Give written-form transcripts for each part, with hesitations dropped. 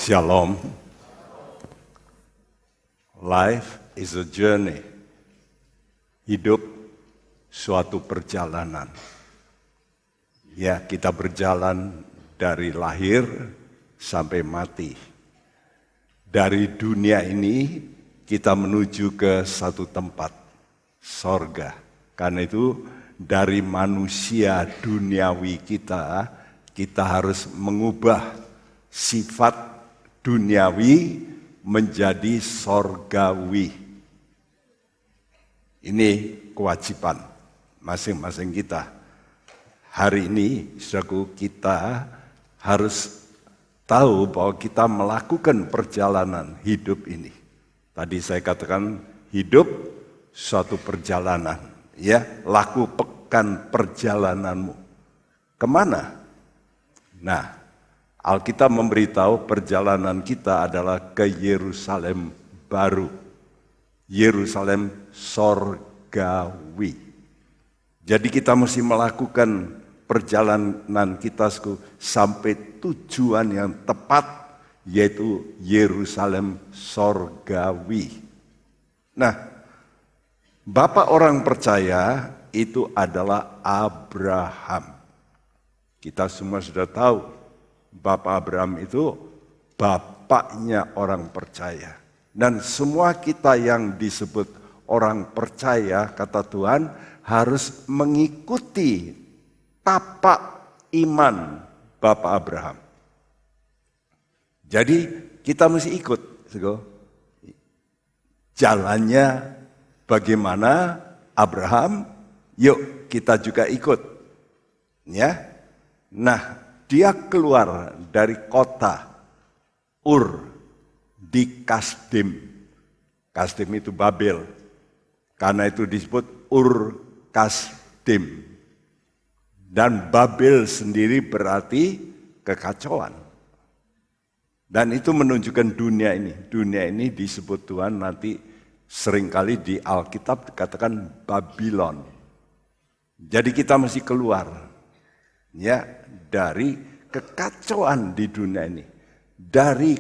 Shalom. Life is a journey. Hidup suatu perjalanan. Ya, kita berjalan dari lahir sampai mati. Dari dunia ini kita menuju ke satu tempat, sorga. Karena itu dari manusia duniawi kita harus mengubah sifat duniawi menjadi sorgawi. Ini kewajiban masing-masing kita. Hari ini, saudaraku, kita harus tahu bahwa kita melakukan perjalanan hidup ini. Tadi saya katakan hidup suatu perjalanan. Ya, lakukan perjalananmu. Kemana? Nah, Alkitab memberitahu perjalanan kita adalah ke Yerusalem baru. Yerusalem sorgawi. Jadi kita mesti melakukan perjalanan kita sampai tujuan yang tepat, yaitu Yerusalem sorgawi. Nah, bapak orang percaya itu adalah Abraham. Kita semua sudah tahu Bapak Abraham itu bapaknya orang percaya. Dan semua kita yang disebut orang percaya, kata Tuhan, harus mengikuti tapak iman Bapak Abraham. Jadi kita mesti ikut. Jalannya bagaimana Abraham, yuk kita juga ikut. Ya. Nah, dia keluar dari kota Ur di Kasdim. Kasdim itu Babel. Karena itu disebut Ur Kasdim. Dan Babel sendiri berarti kekacauan. Dan itu menunjukkan dunia ini. Dunia ini disebut Tuhan nanti seringkali di Alkitab dikatakan Babylon. Jadi kita mesti keluar. Ya, dari kekacauan di dunia ini, dari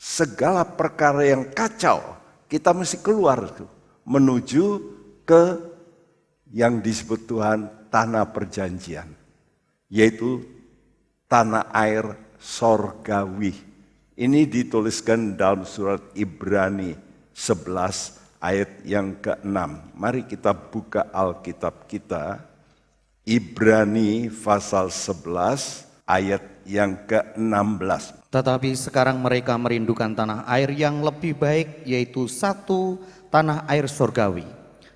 segala perkara yang kacau, kita mesti keluar menuju ke yang disebut Tuhan tanah perjanjian, yaitu tanah air sorgawi. Ini dituliskan dalam surat Ibrani 11 ayat yang ke-6. Mari kita buka Alkitab kita. Ibrani pasal 11 ayat yang ke-16. Tetapi sekarang mereka merindukan tanah air yang lebih baik, yaitu satu tanah air surgawi.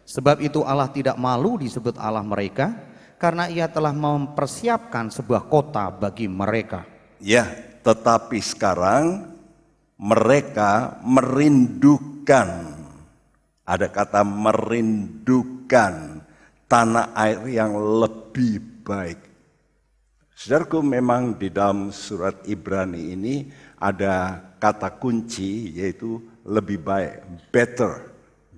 Sebab itu Allah tidak malu disebut Allah mereka, karena Ia telah mempersiapkan sebuah kota bagi mereka. Ya, tetapi sekarang mereka merindukan, ada kata merindukan, tanah air yang lebih baik. Saudaraku, memang di dalam surat Ibrani ini ada kata kunci, yaitu lebih baik, better,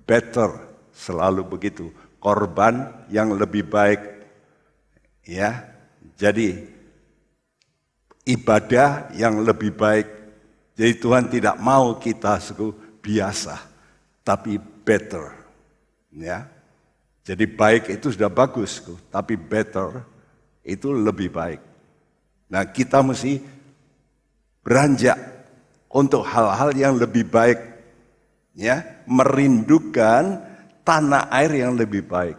better, selalu begitu. Korban yang lebih baik, ya. Jadi ibadah yang lebih baik. Jadi Tuhan tidak mau kita biasa, tapi better, ya. Jadi baik itu sudah bagus, tapi better itu lebih baik. Nah, kita mesti beranjak untuk hal-hal yang lebih baik, ya, merindukan tanah air yang lebih baik.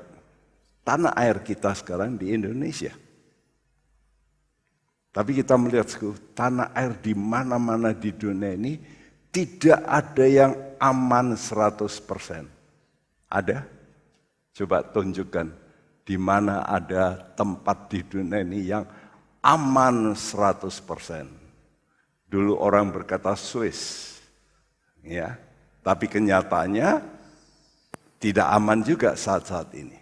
Tanah air kita sekarang di Indonesia. Tapi kita melihat tanah air di mana-mana di dunia ini tidak ada yang aman 100%. Ada? Coba tunjukkan di mana ada tempat di dunia ini yang aman 100%. Dulu orang berkata Swiss, ya, tapi kenyataannya tidak aman juga saat-saat ini.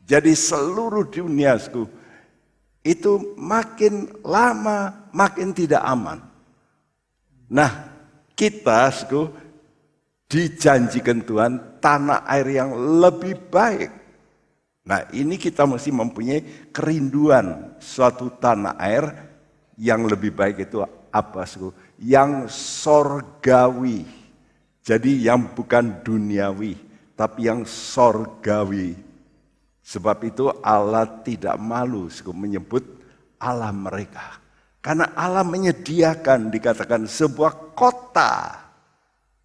Jadi seluruh dunia itu makin lama makin tidak aman. Nah, kita dijanjikan Tuhan tanah air yang lebih baik. Nah, ini kita mesti mempunyai kerinduan suatu tanah air yang lebih baik, itu apa? Yang sorgawi. Jadi yang bukan duniawi, tapi yang sorgawi. Sebab itu Allah tidak malu menyebut Allah mereka. Karena Allah menyediakan, dikatakan sebuah kota.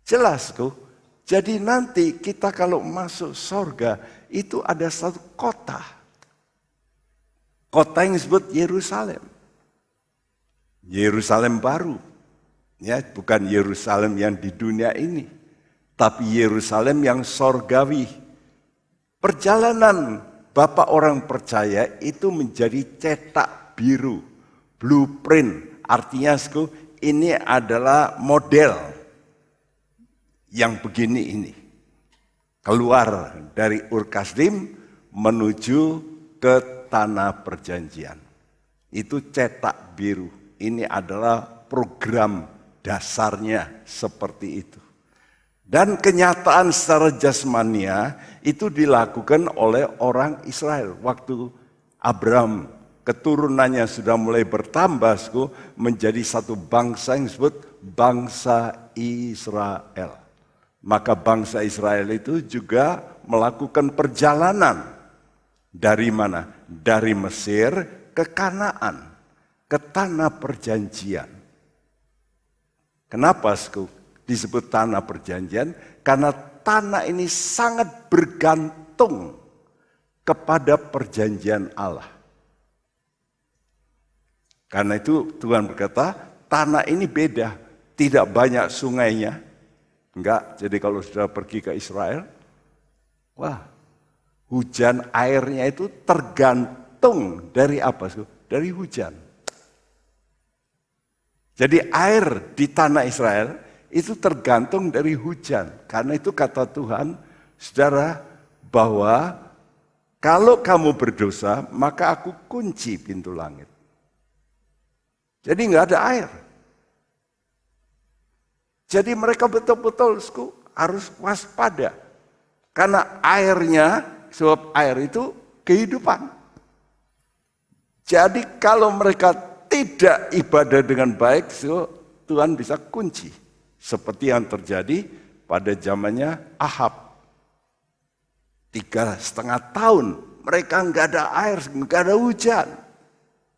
Jelas kok. Jadi nanti kita kalau masuk sorga, itu ada satu kota. Kota yang disebut Yerusalem. Yerusalem baru. Ya, bukan Yerusalem yang di dunia ini, tapi Yerusalem yang sorgawi. Perjalanan Bapak orang percaya itu menjadi cetak biru, blueprint. Artinya ini adalah model yang begini ini. Keluar dari Ur Kasdim menuju ke tanah perjanjian. Itu cetak biru. Ini adalah program dasarnya seperti itu. Dan kenyataan secara jasmania itu dilakukan oleh orang Israel. Waktu Abraham keturunannya sudah mulai bertambah menjadi satu bangsa yang disebut bangsa Israel. Maka bangsa Israel itu juga melakukan perjalanan. Dari mana? Dari Mesir ke Kanaan, ke tanah perjanjian. Kenapa disebut tanah perjanjian? Karena tanah ini sangat bergantung kepada perjanjian Allah. Karena itu Tuhan berkata, tanah ini beda, tidak banyak sungainya. Enggak, jadi kalau sudah pergi ke Israel, wah, hujan airnya itu tergantung dari apa? Dari hujan. Jadi air di tanah Israel itu tergantung dari hujan. Karena itu kata Tuhan, saudara, bahwa kalau kamu berdosa, maka aku kunci pintu langit. Jadi nggak ada air. Jadi mereka betul-betul harus waspada. Karena airnya, sebab air itu kehidupan. Jadi kalau mereka tidak ibadah dengan baik, Tuhan bisa kunci. Seperti yang terjadi pada zamannya Ahab. 3,5 tahun mereka nggak ada air, nggak ada hujan.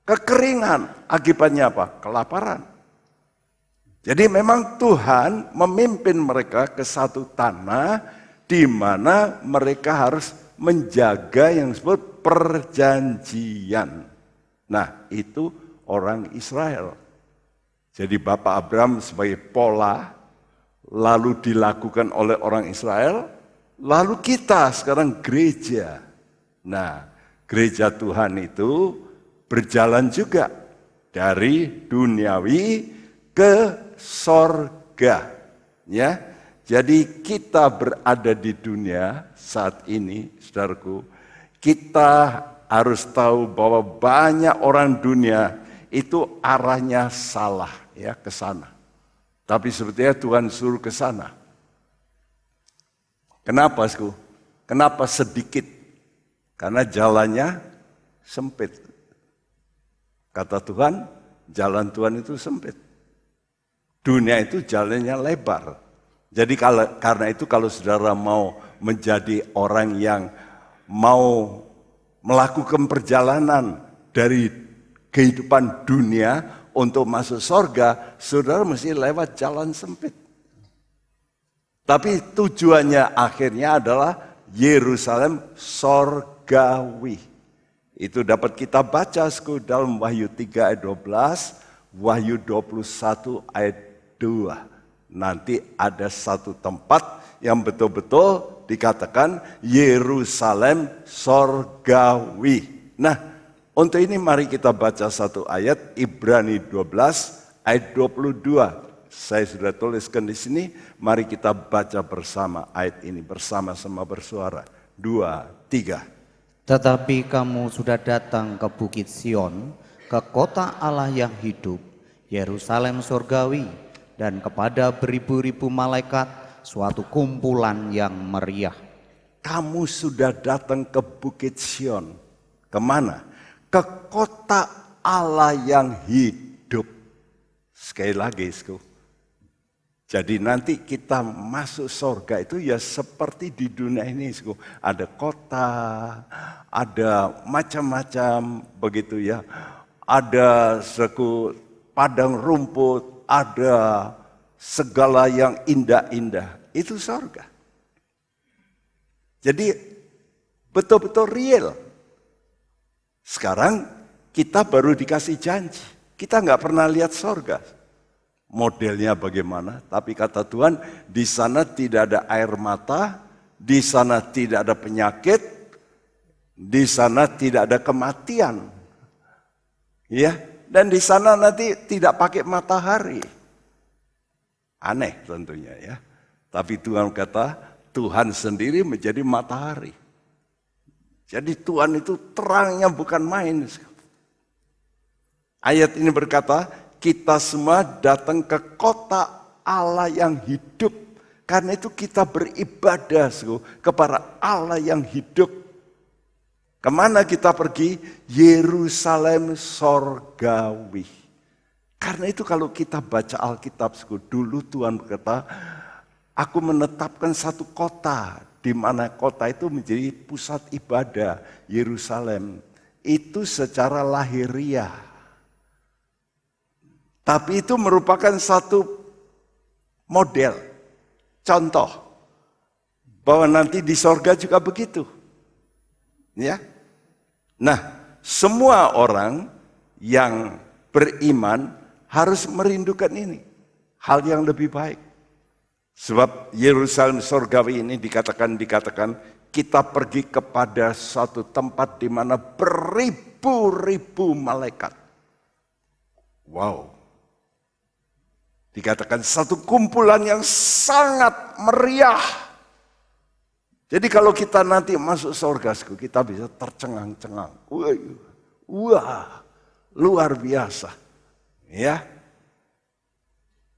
Kekeringan, akibatnya apa? Kelaparan. Jadi memang Tuhan memimpin mereka ke satu tanah di mana mereka harus menjaga yang disebut perjanjian. Nah, itu orang Israel. Jadi Bapak Abraham sebagai pola, lalu dilakukan oleh orang Israel, lalu kita sekarang gereja. Nah, gereja Tuhan itu berjalan juga dari duniawi ke sorga. Ya, jadi kita berada di dunia saat ini, saudaraku, kita harus tahu bahwa banyak orang dunia itu arahnya salah ya ke sana. Tapi sebetulnya Tuhan suruh ke sana. Kenapa, Kenapa sedikit? Karena jalannya sempit. Kata Tuhan, jalan Tuhan itu sempit. Dunia itu jalannya lebar. Jadi karena itu kalau saudara mau menjadi orang yang mau melakukan perjalanan dari kehidupan dunia untuk masuk sorga, saudara mesti lewat jalan sempit. Tapi tujuannya akhirnya adalah Yerusalem sorgawi. Itu dapat kita baca dalam Wahyu 3 ayat 12, Wahyu 21 ayat 2. Nanti ada satu tempat yang betul-betul dikatakan Yerusalem sorgawi. Nah, untuk ini mari kita baca satu ayat, Ibrani 12 ayat 22. Saya sudah tuliskan di sini, mari kita baca bersama ayat ini, bersama-sama bersuara. 2, 3. Tetapi kamu sudah datang ke Bukit Sion, ke kota Allah yang hidup, Yerusalem surgawi, dan kepada beribu-ribu malaikat, suatu kumpulan yang meriah. Kamu sudah datang ke Bukit Sion. Kemana? Ke kota Allah yang hidup. Sekali lagi, jadi nanti kita masuk surga itu ya seperti di dunia ini. Ada kota, ada macam-macam begitu ya. Ada padang rumput, ada segala yang indah-indah. Itu surga. Jadi betul-betul real. Sekarang kita baru dikasih janji. Kita nggak pernah lihat surga. Modelnya bagaimana? Tapi kata Tuhan, di sana tidak ada air mata, di sana tidak ada penyakit, di sana tidak ada kematian. Ya, dan di sana nanti tidak pakai matahari. Aneh tentunya ya. Tapi Tuhan kata, Tuhan sendiri menjadi matahari. Jadi Tuhan itu terangnya bukan main. Ayat ini berkata, kita semua datang ke kota Allah yang hidup. Karena itu kita beribadah kepada Allah yang hidup. Kemana kita pergi? Yerusalem sorgawi. Karena itu kalau kita baca Alkitab, dulu Tuhan berkata, aku menetapkan satu kota, di mana kota itu menjadi pusat ibadah, Yerusalem. Itu secara lahiriah. Tapi itu merupakan satu model, contoh, bahwa nanti di sorga juga begitu. Ya. Nah, semua orang yang beriman harus merindukan ini, hal yang lebih baik. Sebab Yerusalem sorgawi ini dikatakan kita pergi kepada suatu tempat di mana beribu-ribu malaikat. Wow. Dikatakan satu kumpulan yang sangat meriah. Jadi kalau kita nanti masuk surga, kita bisa tercengang-cengang. Wah, luar biasa. Ya.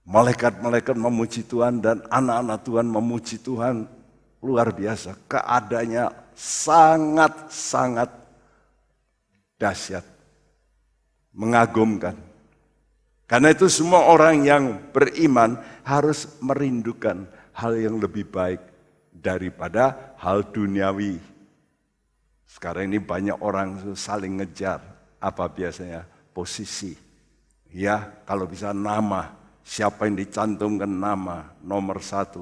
Malaikat-malaikat memuji Tuhan dan anak-anak Tuhan memuji Tuhan. Luar biasa. Keadaannya sangat-sangat dahsyat. Mengagumkan. Karena itu semua orang yang beriman harus merindukan hal yang lebih baik daripada hal duniawi. Sekarang ini banyak orang saling ngejar. Apa biasanya? Posisi. Ya, kalau bisa nama. Siapa yang dicantumkan nama nomor 1.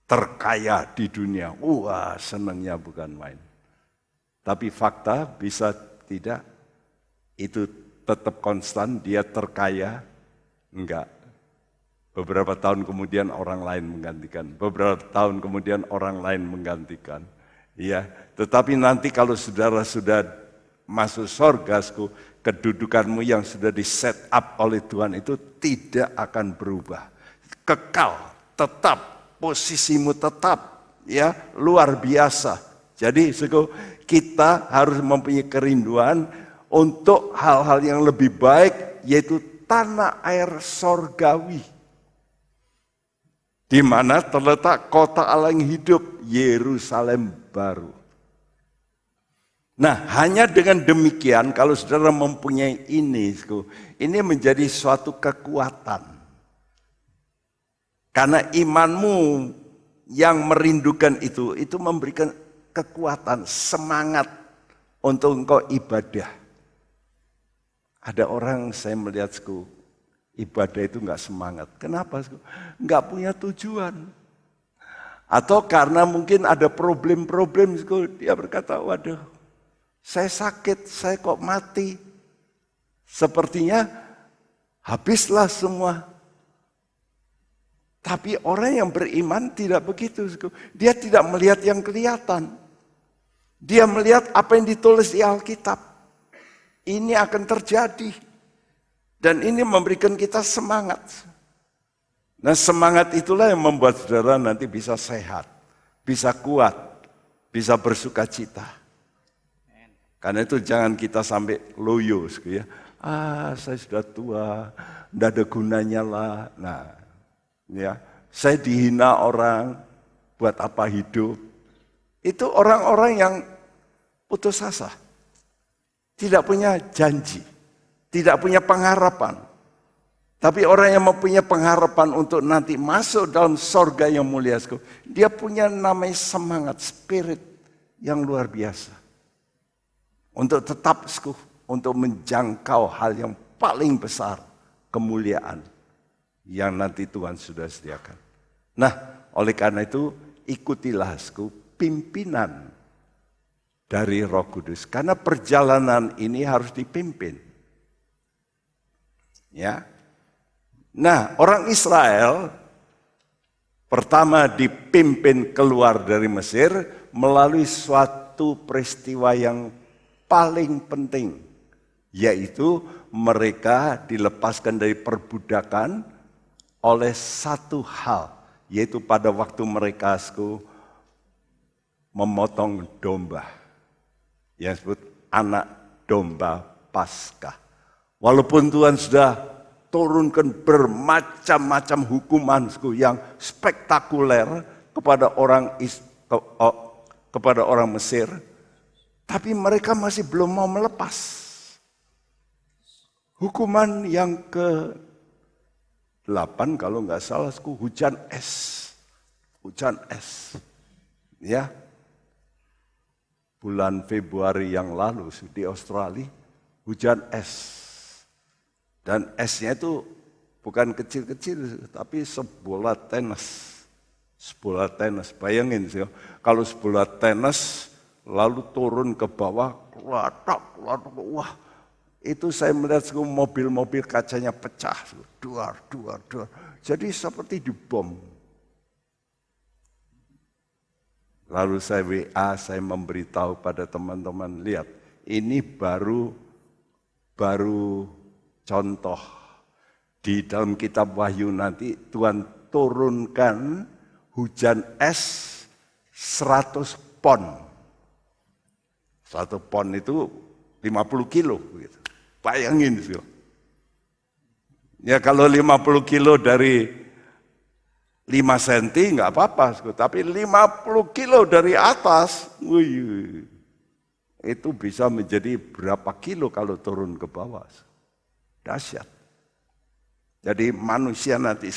Terkaya di dunia. Wah, senangnya bukan main. Tapi fakta bisa tidak. Itu tetap konstan, dia terkaya? Enggak. Beberapa tahun kemudian orang lain menggantikan. Beberapa tahun kemudian orang lain menggantikan. Ya, tetapi nanti kalau saudara sudah masuk surga, kedudukanmu yang sudah di set up oleh Tuhan itu tidak akan berubah. Kekal, tetap, posisimu tetap, ya, luar biasa. Jadi kita harus mempunyai kerinduan untuk hal-hal yang lebih baik, yaitu tanah air sorgawi. Di mana terletak kota Allah yang hidup, Yerusalem baru. Nah, hanya dengan demikian, kalau saudara mempunyai ini menjadi suatu kekuatan. Karena imanmu yang merindukan itu memberikan kekuatan, semangat untuk engkau ibadah. Ada orang saya melihat ibadah itu enggak semangat. Kenapa? Enggak punya tujuan. Atau karena mungkin ada problem-problem, dia berkata, waduh, saya sakit, saya kok mati. Sepertinya habislah semua. Tapi orang yang beriman tidak begitu. Dia tidak melihat yang kelihatan. Dia melihat apa yang ditulis di Alkitab. Ini akan terjadi. Dan ini memberikan kita semangat. Nah, semangat itulah yang membuat saudara nanti bisa sehat, bisa kuat, bisa bersuka cita. Karena itu jangan kita sampai loyo, ya. Saya sudah tua, tidak ada gunanya lah. Nah, ya, saya dihina orang, buat apa hidup? Itu orang-orang yang putus asa. Tidak punya janji, tidak punya pengharapan. Tapi orang yang mempunyai pengharapan untuk nanti masuk dalam sorga yang mulia, dia punya namanya semangat, spirit yang luar biasa. Untuk tetap untuk menjangkau hal yang paling besar, kemuliaan yang nanti Tuhan sudah sediakan. Nah, oleh karena itu ikutilah pimpinan dari Roh Kudus. Karena perjalanan ini harus dipimpin. Ya. Nah, orang Israel pertama dipimpin keluar dari Mesir melalui suatu peristiwa yang paling penting, yaitu mereka dilepaskan dari perbudakan oleh satu hal, yaitu pada waktu mereka memotong domba, yang disebut anak domba Paskah. Walaupun Tuhan sudah turunkan bermacam-macam hukuman yang spektakuler kepada orang Mesir, tapi mereka masih belum mau melepas. Hukuman yang ke-8 kalau nggak salah, hujan es. Hujan es. Ya. Bulan Februari yang lalu di Australia, hujan es. Dan esnya itu bukan kecil-kecil, tapi sebola tenis. Sebola tenis, bayangin sih, kalau sebola tenis lalu turun ke bawah, wah, itu saya melihat mobil-mobil kacanya pecah, duar. Jadi seperti dibom. Lalu saya WA, saya memberitahu pada teman-teman, lihat, ini baru contoh. Di dalam kitab Wahyu nanti Tuhan turunkan hujan es 100 pon. 1 pon itu 50 kilo. Gitu. Bayangin. Ya kalau 50 kilo dari 5 cm nggak apa-apa. Tapi 50 kilo dari atas, itu bisa menjadi berapa kilo kalau turun ke bawah. Dahsyat. Jadi manusia nanti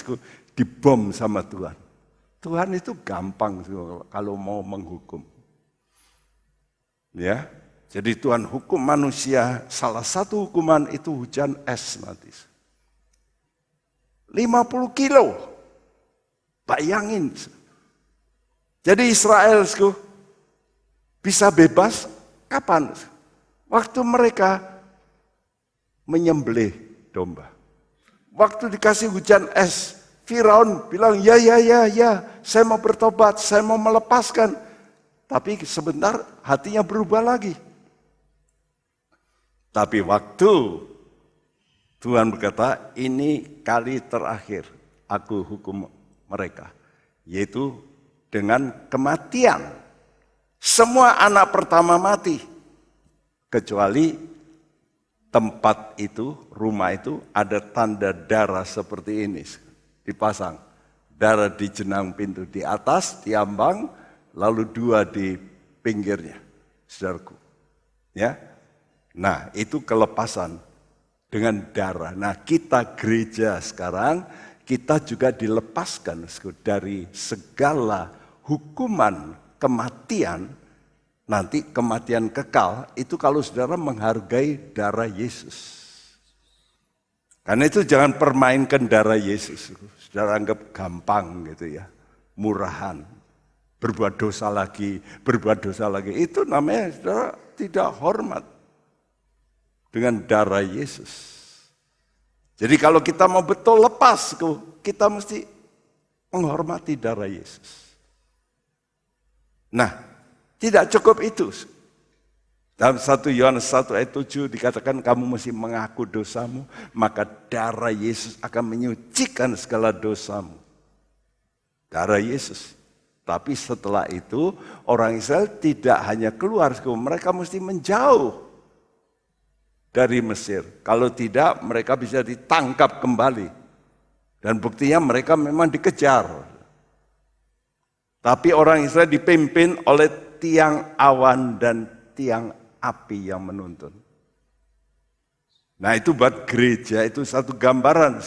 dibom sama Tuhan. Tuhan itu gampang kalau mau menghukum. Ya, jadi Tuhan hukum manusia, salah satu hukuman itu hujan es nanti. 50 kilo. Bayangin. Jadi Israel bisa bebas kapan? Waktu mereka menyembelih domba. Waktu dikasih hujan es, Firaun bilang, ya, saya mau bertobat, saya mau melepaskan. Tapi sebentar hatinya berubah lagi. Tapi waktu Tuhan berkata, ini kali terakhir aku hukum mereka. Yaitu dengan kematian. Semua anak pertama mati. Kecuali tempat itu, rumah itu ada tanda darah seperti ini. Dipasang. Darah di jenang pintu di atas, di ambang, lalu 2 di pinggirnya, saudaraku. Ya, nah itu kelepasan dengan darah. Nah kita gereja sekarang, kita juga dilepaskan dari segala hukuman kematian. Nanti kematian kekal, itu kalau saudara menghargai darah Yesus. Karena itu jangan permainkan darah Yesus. Saudara anggap gampang gitu ya, murahan. Berbuat dosa lagi. Itu namanya saudara tidak hormat dengan darah Yesus. Jadi kalau kita mau betul lepas, kita mesti menghormati darah Yesus. Nah, tidak cukup itu. Dalam 1 Yohanes 1 ayat 7 dikatakan kamu mesti mengaku dosamu, maka darah Yesus akan menyucikan segala dosamu. Darah Yesus. Tapi setelah itu orang Israel tidak hanya keluar, mereka mesti menjauh dari Mesir. Kalau tidak mereka bisa ditangkap kembali. Dan buktinya mereka memang dikejar. Tapi orang Israel dipimpin oleh tiang awan dan tiang api yang menuntun. Nah itu buat gereja itu satu gambaran.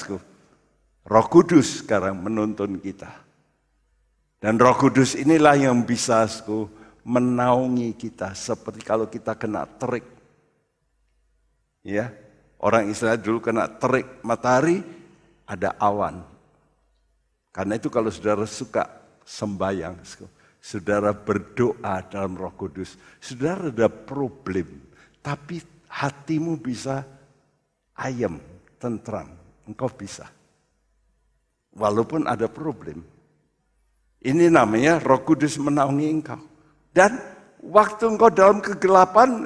Roh Kudus sekarang menuntun kita. Dan Roh Kudus inilah yang bisa menaungi kita seperti kalau kita kena terik. Ya, orang Israel dulu kena terik matahari, ada awan. Karena itu kalau saudara suka sembahyang, saudara berdoa dalam Roh Kudus, saudara ada problem, tapi hatimu bisa ayem, tentram, engkau bisa. Walaupun ada problem. Ini namanya Roh Kudus menaungi engkau. Dan waktu engkau dalam kegelapan,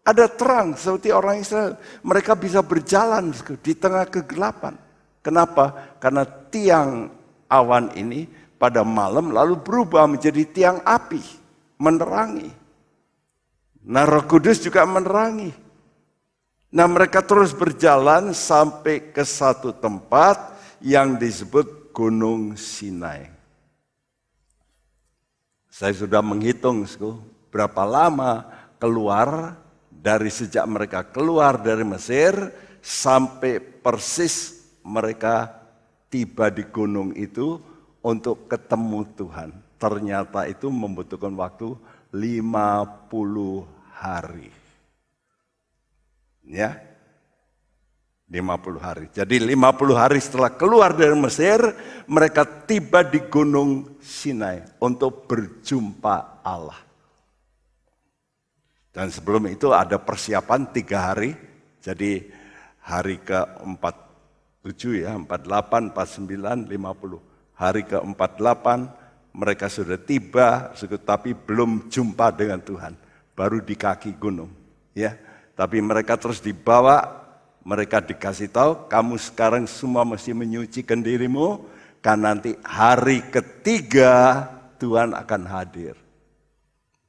ada terang seperti orang Israel. Mereka bisa berjalan di tengah kegelapan. Kenapa? Karena tiang awan ini pada malam lalu berubah menjadi tiang api. Menerangi. Nah Roh Kudus juga menerangi. Nah mereka terus berjalan sampai ke satu tempat yang disebut Gunung Sinai. Saya sudah menghitung berapa lama keluar dari sejak mereka keluar dari Mesir sampai persis mereka tiba di gunung itu untuk ketemu Tuhan. Ternyata itu membutuhkan waktu 50 hari. Ya, 50 hari. Jadi 50 hari setelah keluar dari Mesir, mereka tiba di Gunung Sinai untuk berjumpa Allah. Dan sebelum itu ada persiapan 3 hari. Jadi hari ke-47 ya, 48, 49, 50. Hari ke-48 mereka sudah tiba, tapi belum jumpa dengan Tuhan. Baru di kaki gunung. Ya, tapi mereka terus dibawa. Mereka dikasih tahu, kamu sekarang semua mesti menyucikan dirimu, karena nanti hari ketiga Tuhan akan hadir.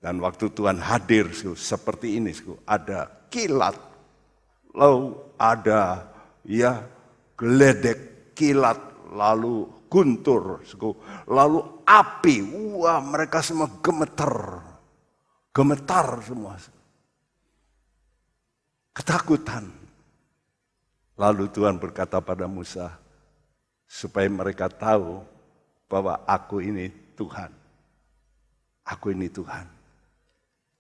Dan waktu Tuhan hadir seperti ini, ada kilat, lalu ada ya geledek kilat, lalu guntur, lalu api. Wah, mereka semua gemetar semua, ketakutan. Lalu Tuhan berkata pada Musa, supaya mereka tahu bahwa aku ini Tuhan. Aku ini Tuhan.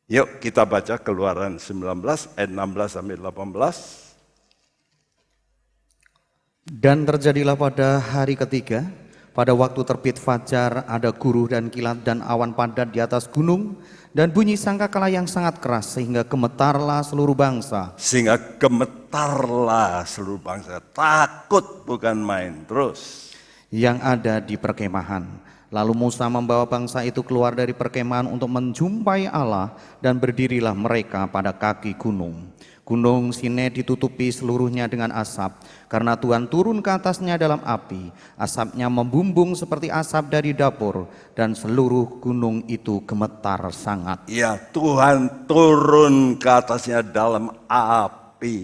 Yuk kita baca Keluaran 19 ayat 16 sampai 18. Dan terjadilah pada hari ketiga, pada waktu terbit fajar, ada guruh dan kilat dan awan padat di atas gunung, dan bunyi sangkakala yang sangat keras, sehingga gemetarlah seluruh bangsa. Sehingga gemetarlah seluruh bangsa, takut bukan main. Terus yang ada di perkemahan. Lalu Musa membawa bangsa itu keluar dari perkemahan untuk menjumpai Allah, dan berdirilah mereka pada kaki gunung. Gunung Sinai ditutupi seluruhnya dengan asap, karena Tuhan turun ke atasnya dalam api. Asapnya membumbung seperti asap dari dapur, dan seluruh gunung itu gemetar sangat. Ya, Tuhan turun ke atasnya dalam api.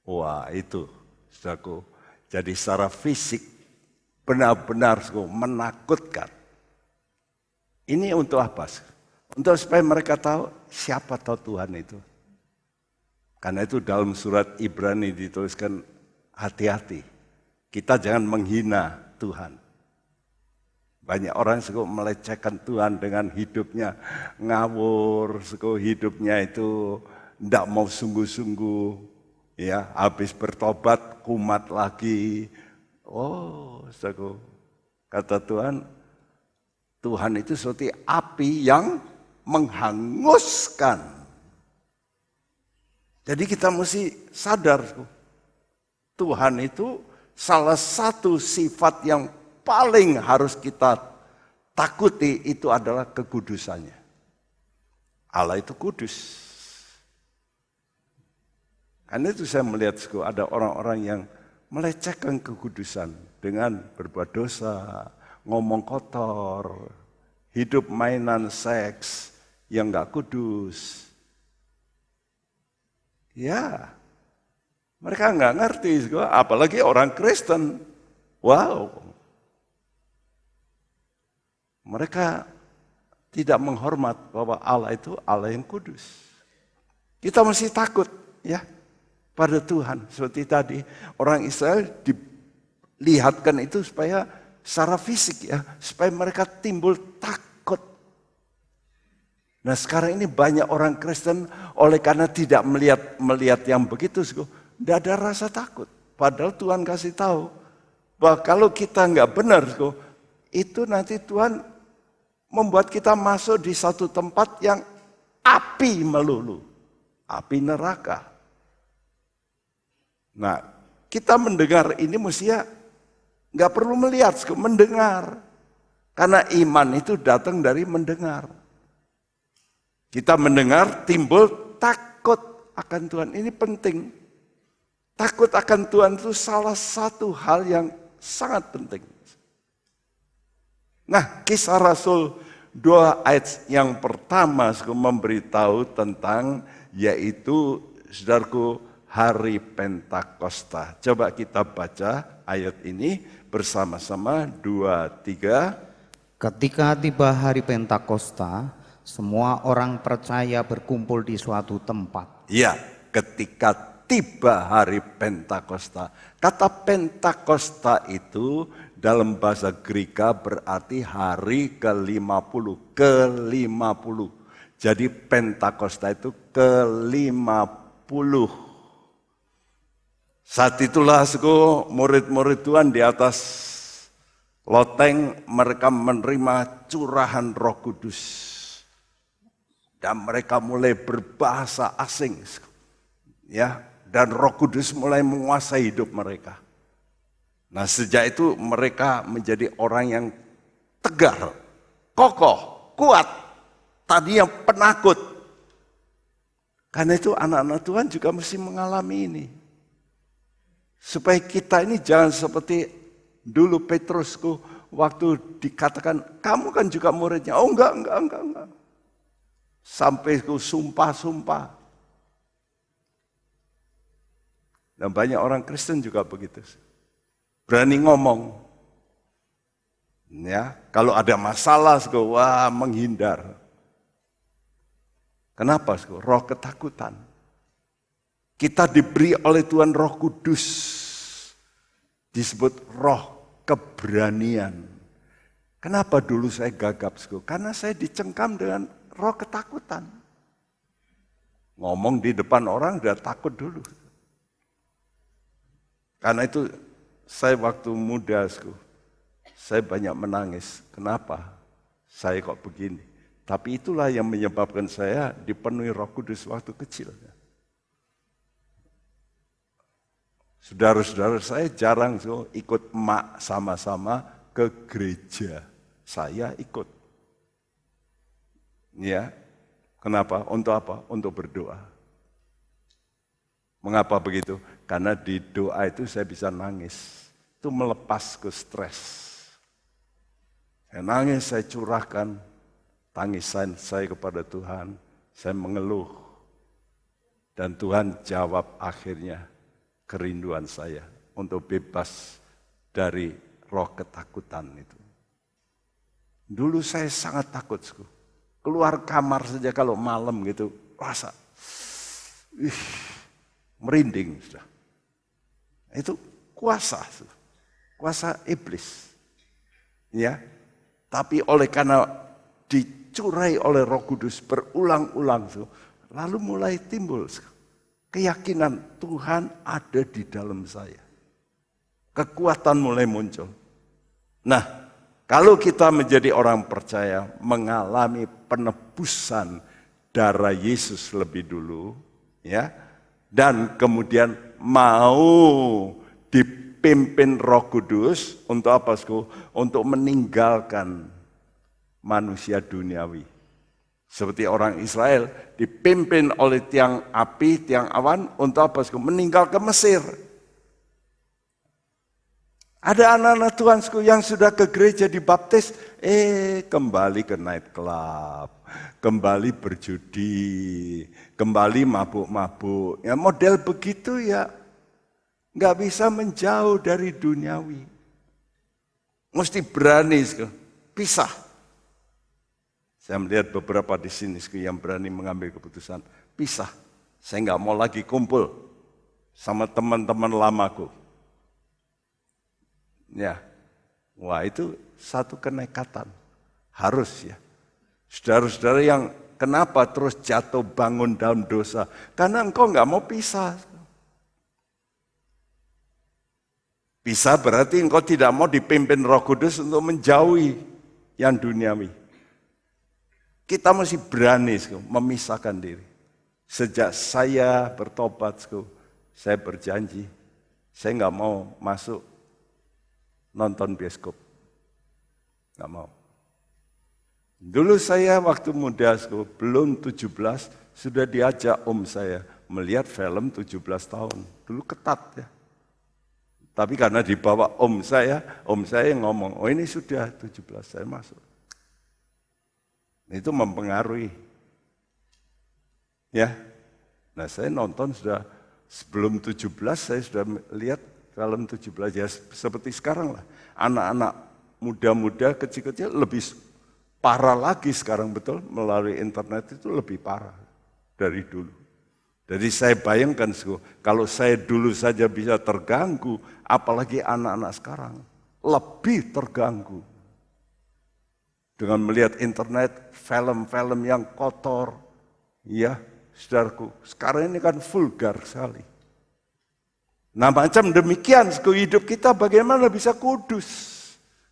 Wah, itu saudaraku. Jadi secara fisik benar-benar menakutkan. Ini untuk apa? Untuk supaya mereka tahu siapa tahu Tuhan itu. Karena itu dalam surat Ibrani dituliskan hati-hati. Kita jangan menghina Tuhan. Banyak orang yang melecehkan Tuhan dengan hidupnya ngawur, hidupnya itu tidak mau sungguh-sungguh. Ya, habis bertobat kumat lagi. Oh, saudaraku, kata Tuhan, Tuhan itu seperti api yang menghanguskan. Jadi kita mesti sadar, Tuhan itu salah satu sifat yang paling harus kita takuti itu adalah kekudusannya. Allah itu kudus. Karena itu saya melihat ada orang-orang yang melecehkan kekudusan dengan berbuat dosa, ngomong kotor, hidup mainan seks yang gak kudus. Ya, mereka nggak ngerti, apalagi orang Kristen. Wow, mereka tidak menghormat bahwa Allah itu Allah yang kudus. Kita mesti takut, ya. pada Tuhan. Seperti tadi, orang Israel dilihatkan itu supaya secara fisik ya, supaya mereka timbul takut. Nah sekarang ini banyak orang Kristen oleh karena tidak melihat yang begitu, tidak ada rasa takut. Padahal Tuhan kasih tahu bahwa kalau kita nggak benar, itu nanti Tuhan membuat kita masuk di satu tempat yang api melulu, api neraka. Nah, kita mendengar ini mestinya nggak perlu melihat, mendengar. Karena iman itu datang dari mendengar. Kita mendengar timbul takut akan Tuhan. Ini penting. Takut akan Tuhan itu salah satu hal yang sangat penting. Nah, Kisah Rasul 2 ayat yang pertama memberitahu tentang yaitu saudaraku hari Pentakosta. Coba kita baca ayat ini bersama-sama 2, 3. Ketika tiba hari Pentakosta, semua orang percaya berkumpul di suatu tempat. Ya, ketika tiba hari Pentakosta. Kata Pentakosta itu dalam bahasa Greka berarti hari ke-50. Ke-50. Jadi Pentakosta itu ke-50. Saat itulah murid-murid Tuhan di atas loteng mereka menerima curahan Roh Kudus. Dan mereka mulai berbahasa asing. Ya, dan Roh Kudus mulai menguasai hidup mereka. Nah, sejak itu mereka menjadi orang yang tegar, kokoh, kuat. Tadinya penakut. Karena itu anak-anak Tuhan juga mesti mengalami ini. Supaya kita ini jangan seperti dulu Petrusku waktu dikatakan, kamu kan juga muridnya. Oh enggak. Sampai ku sumpah. Dan banyak orang Kristen juga begitu. Berani ngomong. Ya, kalau ada masalah, wah menghindar. Kenapa? Roh ketakutan. Kita diberi oleh Tuhan Roh Kudus. Disebut roh keberanian. Kenapa dulu saya gagap? Karena saya dicengkam dengan roh ketakutan. Ngomong di depan orang udah takut dulu. Karena itu saya waktu muda, saya banyak menangis. Kenapa? Saya kok begini. Tapi itulah yang menyebabkan saya dipenuhi Roh Kudus waktu kecil. Saudara-saudara saya jarang ikut emak sama-sama ke gereja. Saya ikut. Ya, kenapa? Untuk apa? Untuk berdoa. Mengapa begitu? Karena di doa itu saya bisa nangis. Itu melepas ke stres. Saya nangis, saya curahkan tangisan saya kepada Tuhan. Saya mengeluh. Dan Tuhan jawab akhirnya kerinduan saya untuk bebas dari roh ketakutan itu. Dulu saya sangat takut. Keluar kamar saja kalau malam gitu, rasa merinding sudah. Itu kuasa iblis. Ya. Tapi oleh karena dicurai oleh Roh Kudus berulang-ulang, lalu mulai timbul keyakinan Tuhan ada di dalam saya. Kekuatan mulai muncul. Nah, kalau kita menjadi orang percaya, mengalami penebusan darah Yesus lebih dulu, ya, dan kemudian mau dipimpin Roh Kudus untuk apa? Untuk meninggalkan manusia duniawi. Seperti orang Israel dipimpin oleh tiang api, tiang awan untuk apa? Meninggal ke Mesir. Ada anak-anak Tuhan yang sudah ke gereja dibaptis, kembali ke night club, kembali berjudi, kembali mabuk-mabuk. Ya model begitu ya nggak bisa menjauh dari duniawi. Mesti berani pisah. Saya melihat beberapa di sini yang berani mengambil keputusan pisah. Saya nggak mau lagi kumpul. sama teman-teman lamaku. Ya, wah itu satu kenekatan, harus ya. Saudara-saudara yang kenapa terus jatuh bangun dalam dosa? Karena engkau nggak mau pisah. Pisah berarti engkau tidak mau dipimpin Roh Kudus untuk menjauhi yang duniawi. Kita mesti berani memisahkan diri. Sejak saya bertobat, saya berjanji, saya nggak mau masuk nonton bioskop. Nggak mau. Dulu saya waktu muda, belum 17, sudah diajak om saya melihat film 17 tahun. Dulu ketat ya. Tapi karena dibawa om saya yang ngomong, oh ini sudah 17, saya masuk. Itu mempengaruhi. Ya, nah saya nonton sudah sebelum 17, saya sudah lihat film 17, ya seperti sekarang lah. Anak-anak muda-muda, kecil-kecil lebih parah lagi sekarang, betul, melalui internet itu lebih parah dari dulu. Jadi saya bayangkan, kalau saya dulu saja bisa terganggu, apalagi anak-anak sekarang, lebih terganggu. Dengan melihat internet, film-film yang kotor, ya saudaraku, sekarang ini kan vulgar sekali. Nah macam demikian, hidup kita bagaimana bisa kudus?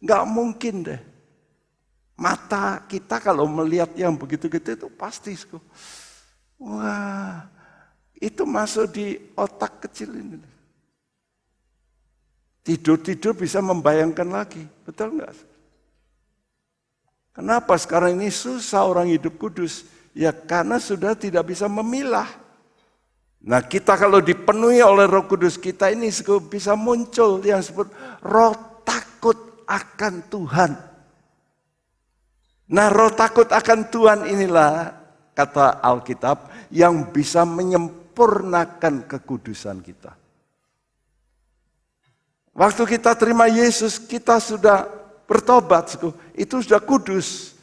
Nggak mungkin deh. Mata kita kalau melihat yang begitu-gitu itu pasti, wah, itu masuk di otak kecil ini. Tidur-tidur bisa membayangkan lagi, betul nggak? Kenapa sekarang ini susah orang hidup kudus? Ya karena sudah tidak bisa memilah. Nah kita kalau dipenuhi oleh Roh Kudus, kita ini bisa muncul yang disebut roh takut akan Tuhan. Nah roh takut akan Tuhan inilah, kata Alkitab, yang bisa menyempurnakan kekudusan kita. Waktu kita terima Yesus, kita sudah bertobat, itu sudah kudus.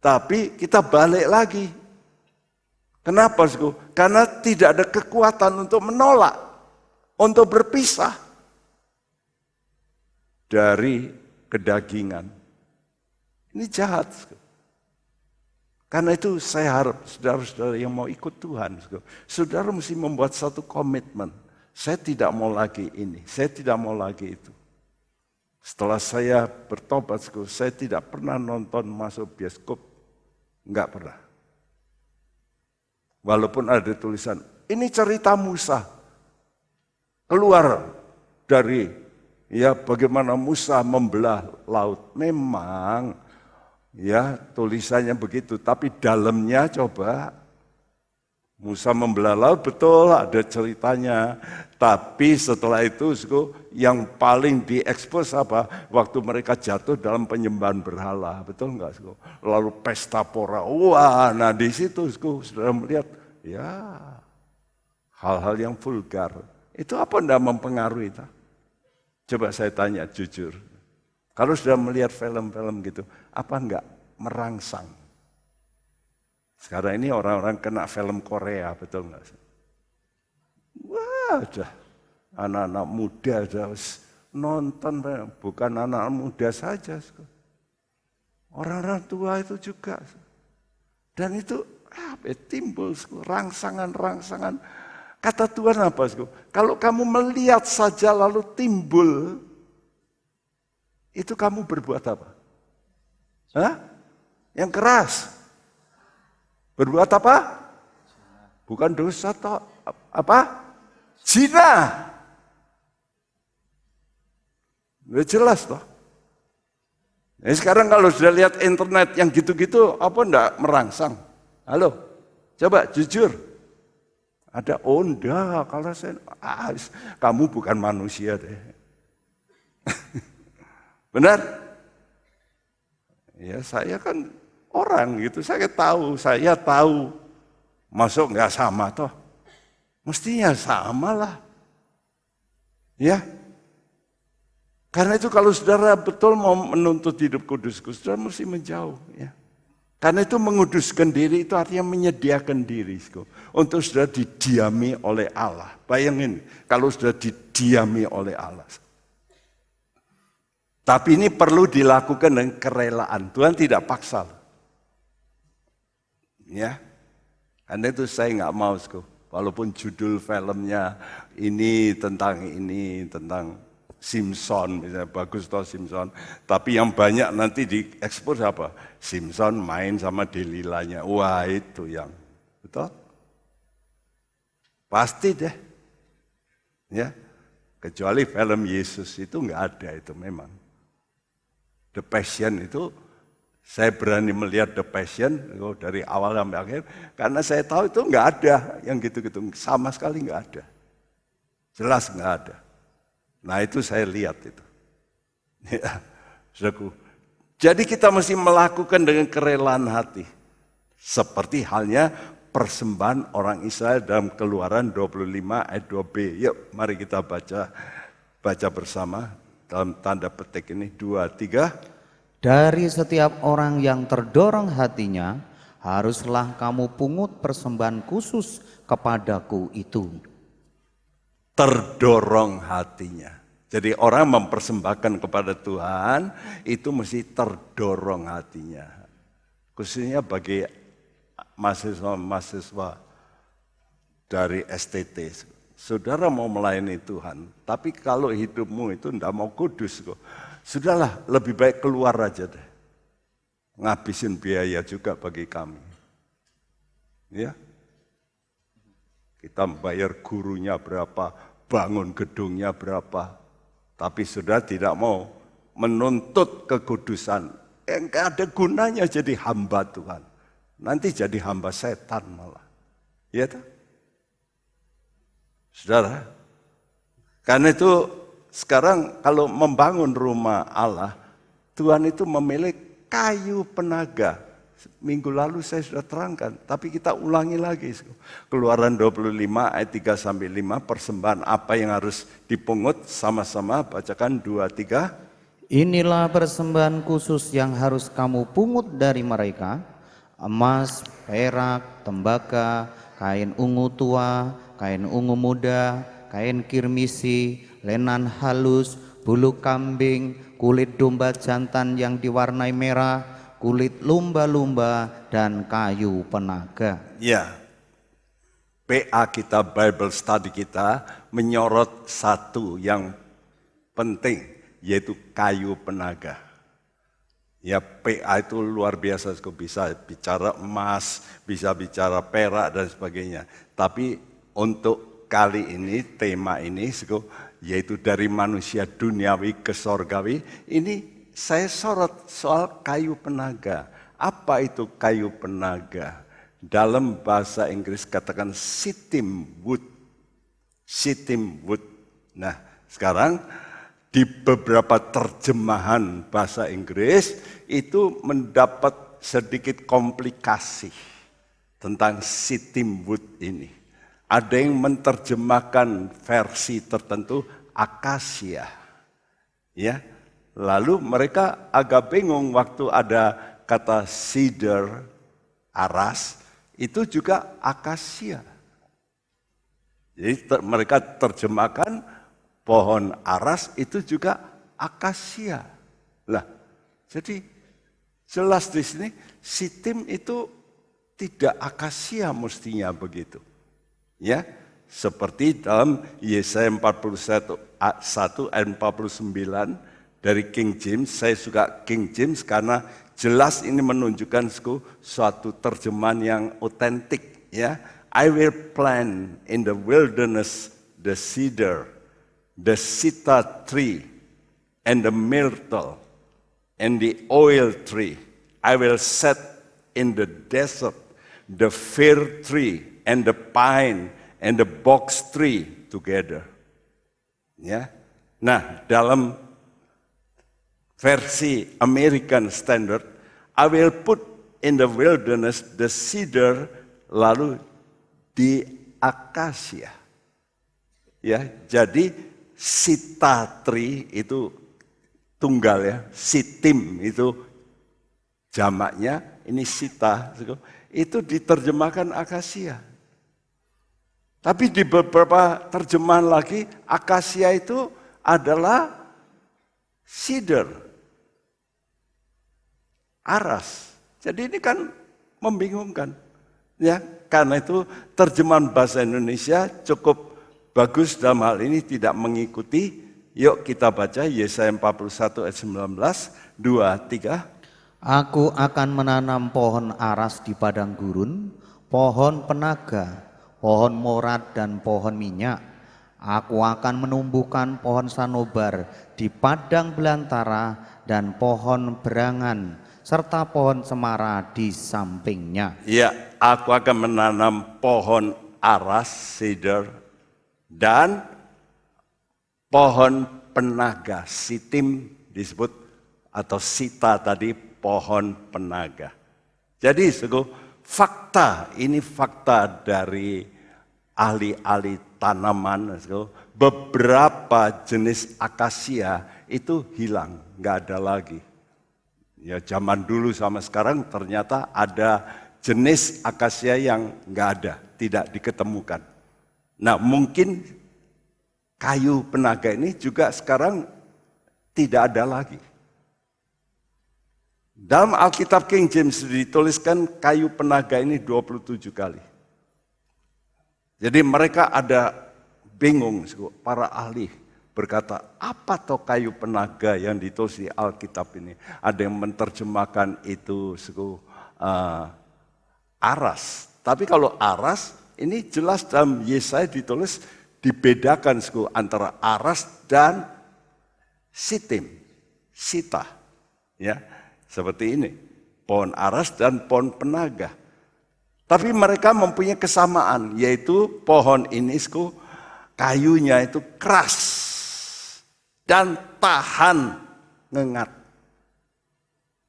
Tapi kita balik lagi. Kenapa? Karena tidak ada kekuatan untuk menolak, untuk berpisah dari kedagingan. Ini jahat. Karena itu saya harap saudara-saudara yang mau ikut Tuhan, saudara mesti membuat satu komitmen. Saya tidak mau lagi ini, saya tidak mau lagi itu. Setelah saya bertobat, saya tidak pernah nonton masuk bioskop, enggak pernah. Walaupun ada tulisan, ini cerita Musa, keluar dari ya bagaimana Musa membelah laut. Memang ya tulisannya begitu, tapi dalamnya coba Musa membelah laut, betul ada ceritanya. Tapi setelah itu yang paling diekspos apa? Waktu mereka jatuh dalam penyembahan berhala, betul enggak? Lalu pesta pora, wah, nah di situ sudah melihat ya hal-hal yang vulgar. Itu apa enggak mempengaruhi itu? Coba saya tanya jujur. Kalau sudah melihat film-film gitu, apa enggak merangsang? Sekarang ini orang-orang kena film Korea, betul enggak? Wah, udah anak-anak muda udah nonton, bukan anak muda saja. Orang-orang tua itu juga. Dan itu timbul rangsangan-rangsangan. Kata Tuhan apa? Kalau kamu melihat saja lalu timbul, itu kamu berbuat apa? Hah? Yang keras. Berbuat apa? Bukan dosa toh. Apa? Zina. Udah jelas toh. Nah, sekarang kalau sudah lihat internet yang gitu-gitu, apa enggak merangsang? Halo, coba jujur. Ada onda kalau saya, kamu bukan manusia deh. Benar? Ya saya kan orang gitu, saya tahu. Masuk enggak sama toh. Mestinya sama lah. Ya. Karena itu kalau saudara betul mau menuntut hidup kudus, saudara mesti menjauh. Ya. Karena itu menguduskan diri itu artinya menyediakan diri untuk sudah didiami oleh Allah. Bayangin kalau sudah didiami oleh Allah. Tapi ini perlu dilakukan dengan kerelaan. Tuhan tidak paksa. Ya, karena itu saya nggak mau, walaupun judul filmnya ini tentang Simpson, misalnya bagus toh Simpson. Tapi yang banyak nanti diekspos apa? Simpson main sama Delilanya. Wah itu yang betul. Pasti deh. Ya, kecuali film Yesus itu nggak ada itu memang. The Passion itu saya berani melihat The Passion dari awal sampai akhir karena saya tahu itu nggak ada yang gitu-gitu, sama sekali nggak ada. Jelas nggak ada. Nah itu saya lihat itu. Ya, saudaraku. Jadi kita mesti melakukan dengan kerelaan hati. Seperti halnya persembahan orang Israel dalam Keluaran 25 ayat 2b. Yuk mari kita baca bersama dalam tanda petik ini 2, 3. Dari setiap orang yang terdorong hatinya, haruslah kamu pungut persembahan khusus kepadaku itu. Terdorong hatinya. Jadi orang mempersembahkan kepada Tuhan itu mesti terdorong hatinya. Khususnya bagi mahasiswa-mahasiswa dari STT. Saudara mau melayani Tuhan, tapi kalau hidupmu itu tidak mau kudus kok. Sudahlah, lebih baik keluar aja deh. Ngabisin biaya juga bagi kami. Ya. Kita bayar gurunya berapa, bangun gedungnya berapa. Tapi sudah tidak mau menuntut kekudusan. Enggak ada gunanya jadi hamba Tuhan. Nanti jadi hamba setan malah. Ya tak? Saudara, karena itu sekarang kalau membangun rumah Allah, Tuhan itu memilih kayu penaga. Minggu lalu saya sudah terangkan, tapi kita ulangi lagi. Keluaran 25 ayat 3-5, persembahan apa yang harus dipungut, sama-sama bacakan 2, 3. Inilah persembahan khusus yang harus kamu pungut dari mereka: emas, perak, tembaga, kain ungu tua, kain ungu muda, kain kirmisi, lenan halus, bulu kambing, kulit domba jantan yang diwarnai merah, kulit lumba-lumba, dan kayu penaga. Ya, PA kita, Bible Study kita, menyorot satu yang penting, yaitu kayu penaga. Ya, PA itu luar biasa, bisa bicara emas, bisa bicara perak, dan sebagainya. Tapi untuk kali ini, tema ini, yaitu dari manusia duniawi ke sorgawi, ini saya sorot soal kayu penaga. Apa itu kayu penaga? Dalam bahasa Inggris katakan shittim wood. Shittim wood. Nah, sekarang di beberapa terjemahan bahasa Inggris itu mendapat sedikit komplikasi tentang shittim wood ini. Ada yang menerjemahkan versi tertentu akasia. Ya. Lalu mereka agak bingung waktu ada kata cedar, aras, itu juga akasia. Jadi mereka terjemahkan pohon aras itu juga akasia. Lah, jadi jelas di sini shittim itu tidak akasia mestinya begitu. Ya, seperti dalam Yesaya 41 ayat 49 dari King James. Saya suka King James karena jelas ini menunjukkan suatu terjemahan yang otentik. Ya, I will plant in the wilderness the cedar, the sita tree, and the myrtle, and the oil tree. I will set in the desert the fir tree, and the pine, and the box tree together. Ya, nah dalam versi American Standard, I will put in the wilderness the cedar, lalu di akasia. Ya, jadi sitatri itu tunggal ya, shittim itu jamaknya, ini sita, itu diterjemahkan akasia. Tapi di beberapa terjemahan lagi, akasia itu adalah cedar, aras. Jadi ini kan membingungkan. Ya, karena itu terjemahan bahasa Indonesia cukup bagus dalam hal ini, tidak mengikuti. Yuk kita baca Yesaya 41 ayat 19, 2, 3. Aku akan menanam pohon aras di padang gurun, pohon penaga, pohon morat dan pohon minyak. Aku akan menumbuhkan pohon sanobar di padang belantara dan pohon berangan, serta pohon cemara di sampingnya. Ya, aku akan menanam pohon aras, cedar, dan pohon penaga, sitim disebut, atau sita tadi, pohon penaga. Jadi fakta, ini fakta dari ahli-ahli tanaman, beberapa jenis akasia itu hilang, nggak ada lagi. Ya zaman dulu sama sekarang ternyata ada jenis akasia yang nggak ada, tidak diketemukan. Nah mungkin kayu penaga ini juga sekarang tidak ada lagi. Dalam Alkitab King James dituliskan kayu penaga ini 27 kali. Jadi mereka ada bingung, para ahli berkata, apa toh kayu penaga yang ditulis di Alkitab ini? Ada yang menerjemahkan itu aras. Tapi kalau aras, ini jelas dalam Yesaya ditulis dibedakan antara aras dan sitim, sita. Ya, seperti ini, pohon aras dan pohon penaga. Tapi mereka mempunyai kesamaan, yaitu pohon ini kayunya itu keras dan tahan ngengat,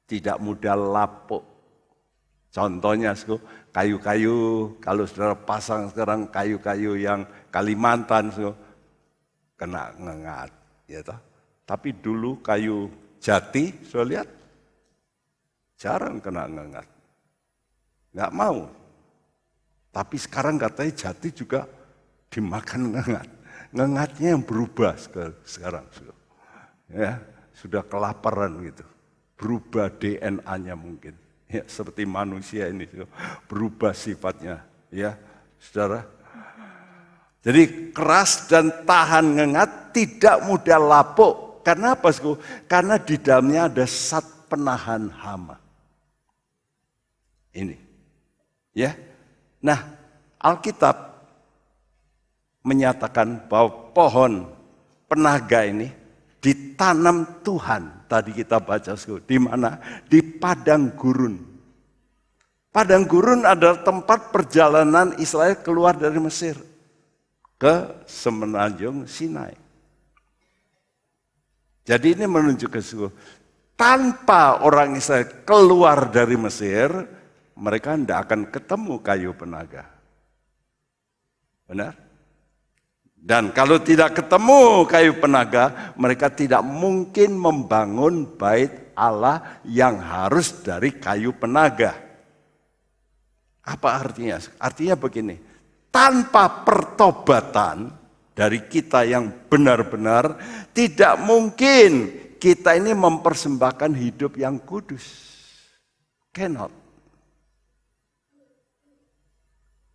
tidak mudah lapuk. Contohnya kayu-kayu, kalau saudara pasang sekarang kayu-kayu yang Kalimantan kena ngengat, ya toh. Tapi dulu kayu jati, saya lihat jarang kena ngengat, nggak mau. Tapi sekarang katanya jati juga dimakan ngengat. Ngengatnya yang berubah sekarang. Ya, sudah kelaparan gitu. Berubah DNA-nya mungkin. Ya, seperti manusia ini berubah sifatnya. Ya, saudara. Jadi keras dan tahan ngengat, tidak mudah lapuk. Karena apa? Karena di dalamnya ada zat penahan hama. Ini. Ya. Nah, Alkitab menyatakan bahwa pohon penaga ini ditanam Tuhan. Tadi kita baca di mana? Di padang gurun. Padang gurun adalah tempat perjalanan Israel keluar dari Mesir ke semenanjung Sinai. Jadi ini menunjukkan tanpa orang Israel keluar dari Mesir, mereka tidak akan ketemu kayu penaga. Benar? Dan kalau tidak ketemu kayu penaga, mereka tidak mungkin membangun bait Allah yang harus dari kayu penaga. Apa artinya? Artinya begini, tanpa pertobatan dari kita yang benar-benar, tidak mungkin kita ini mempersembahkan hidup yang kudus. Cannot.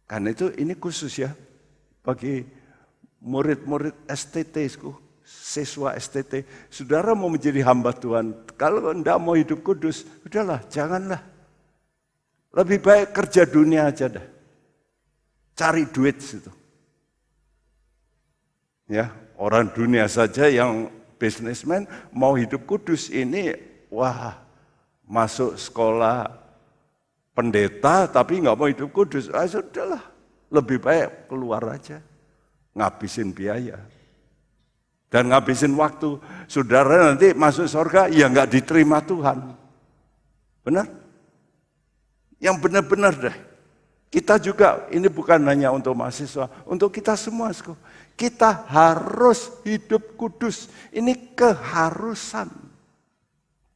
Karena itu ini khusus ya bagi murid-murid STT, siswa STT. Saudara mau menjadi hamba Tuhan, kalau enggak mau hidup kudus, udahlah, janganlah. Lebih baik kerja dunia aja dah. Cari duit situ. Ya, orang dunia saja yang bisnismen mau hidup kudus ini, wah, masuk sekolah pendeta tapi nggak mau hidup kudus, sudahlah, lebih baik keluar aja, ngabisin biaya dan ngabisin waktu. Saudara nanti masuk surga ya nggak diterima Tuhan, benar? Yang benar-benar deh. Kita juga ini bukan hanya untuk mahasiswa, untuk kita semua. Kita harus hidup kudus. Ini keharusan,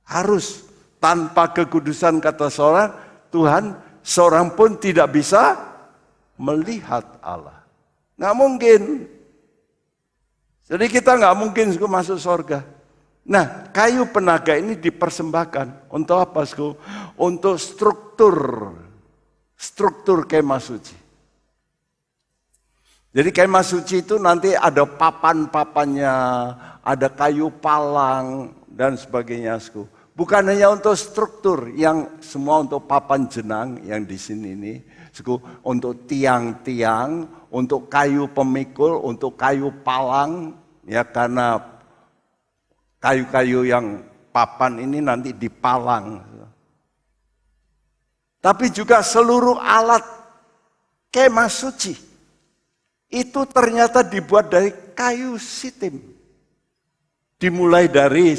harus. Tanpa kekudusan kata seorang, Tuhan, seorang pun tidak bisa melihat Allah. Nggak mungkin. Jadi kita nggak mungkin masuk surga. Nah, kayu penaga ini dipersembahkan untuk apa, Sku? Untuk struktur kemah suci. Jadi kemah suci itu nanti ada papan-papannya, ada kayu palang dan sebagainya, Sku. Bukan hanya untuk struktur, yang semua untuk papan jenang yang di sini ini, Sku, untuk tiang-tiang, untuk kayu pemikul, untuk kayu palang, ya karena kayu-kayu yang papan ini nanti dipalang. Tapi juga seluruh alat kemah suci itu ternyata dibuat dari kayu sitim. Dimulai dari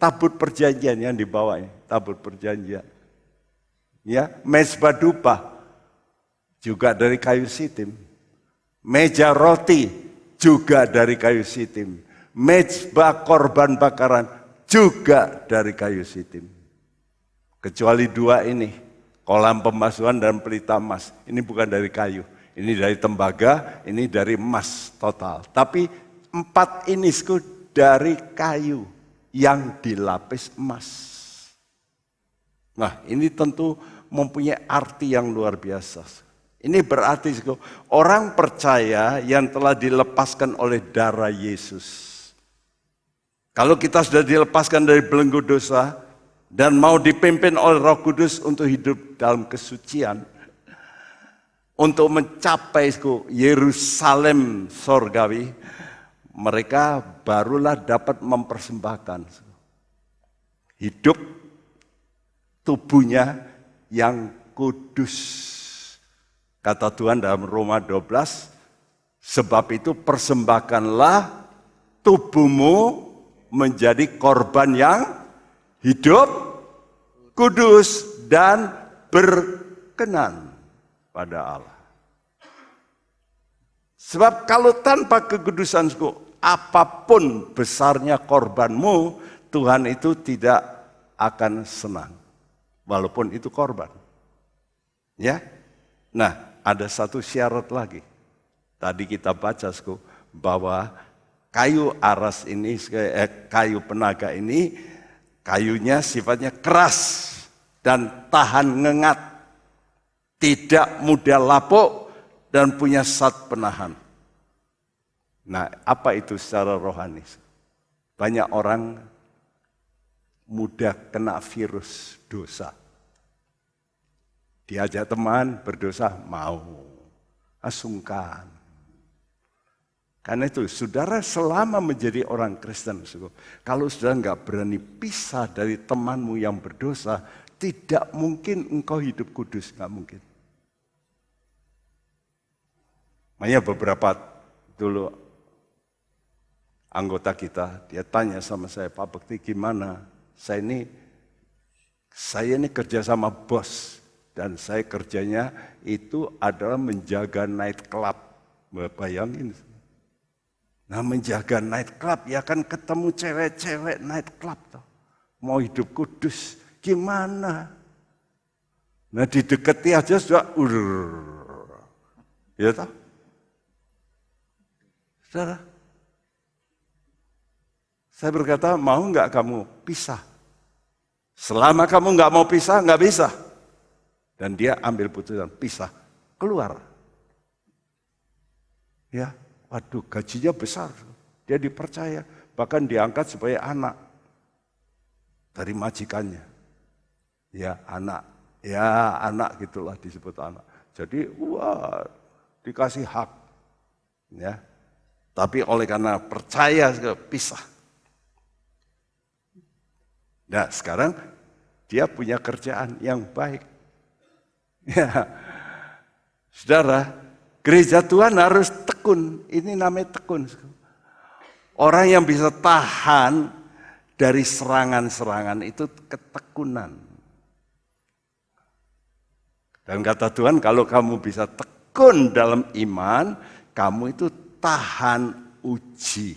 tabut perjanjian yang dibawa ini, tabut perjanjian. Ya, mezbah dupa juga dari kayu sitim. Meja roti juga dari kayu sitim. Mezbah korban bakaran juga dari kayu sitim. Kecuali dua ini, kolam pembasuhan dan pelita emas. Ini bukan dari kayu, ini dari tembaga, ini dari emas total. Tapi 4 ini dari kayu yang dilapis emas. Nah, ini tentu mempunyai arti yang luar biasa. Ini berarti orang percaya yang telah dilepaskan oleh darah Yesus. Kalau kita sudah dilepaskan dari belenggu dosa dan mau dipimpin oleh Roh Kudus untuk hidup dalam kesucian, untuk mencapai Yerusalem sorgawi, mereka barulah dapat mempersembahkan hidup tubuhnya yang kudus. Kata Tuhan dalam Roma 12, sebab itu persembahkanlah tubuhmu menjadi korban yang hidup, kudus, dan berkenan pada Allah. Sebab kalau tanpa kekudusanku, apapun besarnya korbanmu, Tuhan itu tidak akan senang. Walaupun itu korban. Ya. Nah, ada satu syarat lagi. Tadi kita baca bahwa kayu aras ini, kayu penaga ini, kayunya sifatnya keras dan tahan ngengat, tidak mudah lapuk dan punya zat penahan. Nah, apa itu secara rohani? Banyak orang mudah kena virus dosa. Diajak teman berdosa, mau, sungkan. Karena itu, saudara selama menjadi orang Kristen, kalau saudara nggak berani pisah dari temanmu yang berdosa, tidak mungkin engkau hidup kudus, nggak mungkin. Makanya beberapa dulu anggota kita, dia tanya sama saya, Pak Bekti gimana? Saya ini kerja sama bos, dan saya kerjanya itu adalah menjaga night club. Bayangin. Nah, menjaga night club ya kan ketemu cewek-cewek night club toh. Mau hidup kudus gimana? Nah, didekati aja sudah ya toh? Saudara, saya berkata, mau nggak kamu pisah? Selama kamu nggak mau pisah, nggak bisa. Dan dia ambil putusan, pisah, keluar. Ya. Waduh, gajinya besar. Dia dipercaya, bahkan diangkat sebagai anak dari majikannya. Ya, anak gitulah disebut anak. Jadi, wah, dikasih hak. Ya. Tapi oleh karena percaya, pisah. Nah, sekarang dia punya kerjaan yang baik. Ya. Saudara, gereja Tuhan harus tekun, ini namanya tekun. Orang yang bisa tahan dari serangan-serangan itu ketekunan. Dan kata Tuhan, kalau kamu bisa tekun dalam iman, kamu itu tahan uji.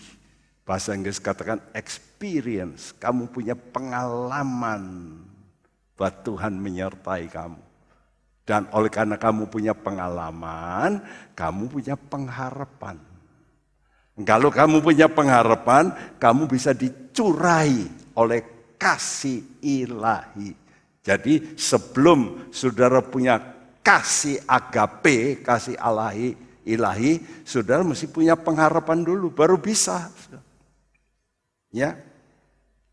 Bahasa Inggris katakan experience, kamu punya pengalaman bahwa Tuhan menyertai kamu. Dan oleh karena kamu punya pengalaman, kamu punya pengharapan. Kalau kamu punya pengharapan, kamu bisa dicurai oleh kasih ilahi. Jadi sebelum saudara punya kasih agape, kasih ilahi, saudara mesti punya pengharapan dulu, baru bisa. Ya,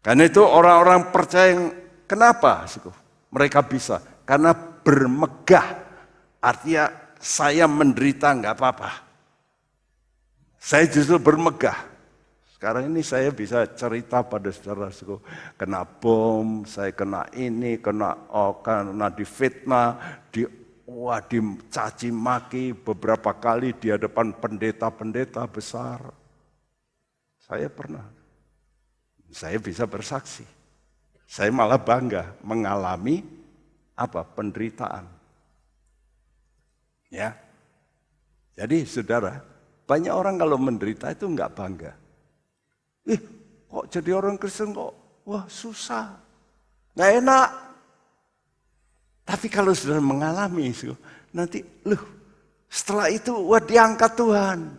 karena itu orang-orang percaya kenapa mereka bisa? Karena bermegah, artinya saya menderita nggak apa-apa. Saya justru bermegah. Sekarang ini saya bisa cerita pada saudara-saudara, kena bom, saya kena ini, kena difitnah, dicaci maki beberapa kali di hadapan pendeta-pendeta besar. Saya pernah. Saya bisa bersaksi. Saya malah bangga mengalami penderitaan. Ya. Jadi saudara, banyak orang kalau menderita itu enggak bangga. Kok jadi orang Kristen kok wah susah. Enggak enak. Tapi kalau sudah mengalami itu, nanti setelah itu wah diangkat Tuhan.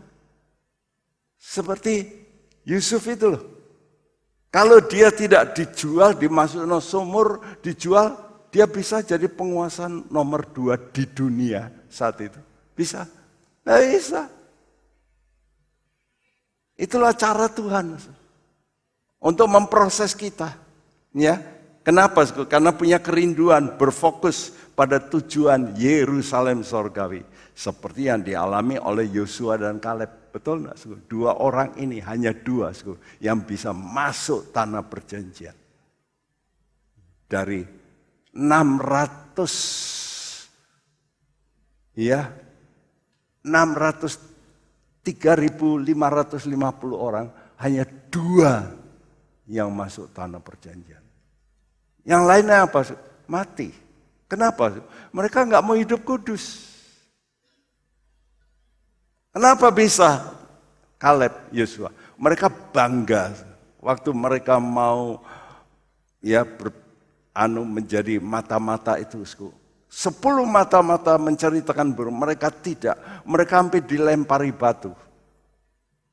Seperti Yusuf itu loh. Kalau dia tidak dijual, dimasukkan sumur, dijual, dia bisa jadi penguasa nomor 2 di dunia saat itu. Bisa? Nah, bisa. Itulah cara Tuhan untuk memproses kita. Ya, kenapa? Karena punya kerinduan berfokus pada tujuan Yerusalem sorgawi. Seperti yang dialami oleh Yosua dan Kaleb. Betul enggak? 2 orang ini, hanya 2 yang bisa masuk tanah perjanjian. Dari 3.550 orang, hanya 2 yang masuk tanah perjanjian. Yang lainnya apa? Mati. Kenapa? Mereka enggak mau hidup kudus. Kenapa bisa Kaleb, Yosua? Mereka bangga waktu mereka mau menjadi mata-mata itu. 10 mata-mata menceritakan burung, mereka tidak. Mereka hampir dilempari batu.